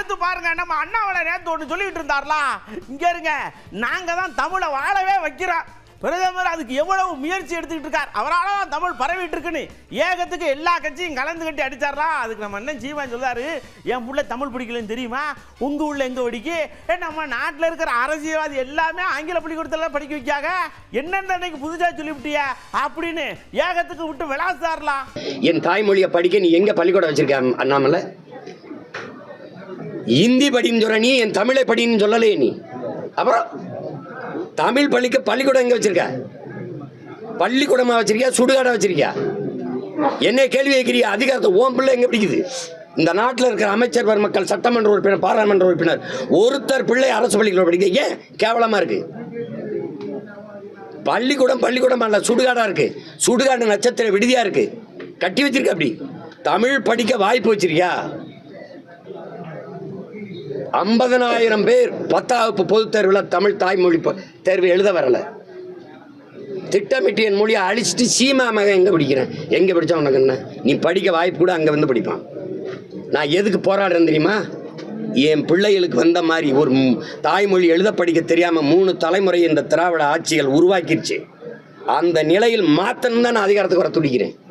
பார்த்து பாருங்க, நம்ம அண்ணாமலை நேத்து ஒன்று சொல்லிட்டு இருந்தார்லாம், இங்க இருங்க நாங்க தான் தமிழை வாழவே வைக்கிறோம். பிரதமர் அதுக்கு எவ்வளவு முயற்சி எடுத்துக்கிட்டு இருக்கார், அவரால் தான் தமிழ் பரவிட்டு இருக்குன்னு ஏகத்துக்கு எல்லா கட்சியும் கலந்து கட்டி அடிச்சாரலாம். அதுக்கு நம்ம அண்ணன் சீமான் சொல்றாரு, என் புள்ள தமிழ் பிடிக்கலன்னு தெரியுமா, உங்க உள்ள எங்க படிக்கு, நம்ம நாட்டில் இருக்கிற அரசியல்வாதி எல்லாமே ஆங்கில பள்ளிக்கூடத்துல படிக்க வைக்காங்க, என்னென்ன அன்னைக்கு புதுசா சொல்லிவிட்டியா அப்படின்னு ஏகத்துக்கு விட்டு விளாசாரலாம். என் தாய்மொழியை படிக்க நீ எங்க பள்ளிக்கூடம் வச்சிருக்க அண்ணாமலை? ஹிந்தி படின்னு சொல்ற நீ, என் தமிழை படின்னு சொல்லலையே நீ. அப்புறம் தமிழ் பள்ளிக்க பள்ளிக்கூடம் எங்க வச்சிருக்க? பள்ளிக்கூடமா வச்சிருக்கியா, சுடுகாடா வச்சிருக்கியா? என்ன கேள்வி கேட்கிறியா? அதிகாரத்தை ஓம் பிள்ளை எங்க பிடிக்குது? இந்த நாட்டில் இருக்கிற அமைச்சர் பெருமக்கள், சட்டமன்ற உறுப்பினர், பாராளுமன்ற உறுப்பினர் ஒருத்தர் பிள்ளை அரசு பள்ளிக்கூடம் படிக்க ஏன் கேவலமா இருக்கு? பள்ளிக்கூடம் பள்ளிக்கூடம் அல்ல, சுடுகாடா இருக்கு. சுடுகாடு நட்சத்திர விடுதியா இருக்கு, கட்டி வச்சிருக்க. அப்படி தமிழ் படிக்க வாய்ப்பு வச்சிருக்கியா? 50,000 பேர் 10ஆம் வகுப்பு பொதுத் தேர்வில் தமிழ் தாய்மொழி தேர்வு எழுத வரல. திட்டமிட்டு என் மொழியை அழிச்சிட்டு சீமா மகன் எங்கே படிக்கிறேன், எங்கே படித்தா உனக்கு என்ன? நீ படிக்க வாய்ப்பு கூட அங்கே வந்து படிப்பான். நான் எதுக்கு போராடுறேன் தெரியுமா? என் பிள்ளைகளுக்கு வந்த மாதிரி ஒரு தாய்மொழி எழுத படிக்க தெரியாமல் 3 தலைமுறை இந்த திராவிட ஆட்சிகள் உருவாக்கிடுச்சு. அந்த நிலையில் மாற்றணும் தான் நான் அதிகாரத்துக்கு வர துடிக்கிறேன்.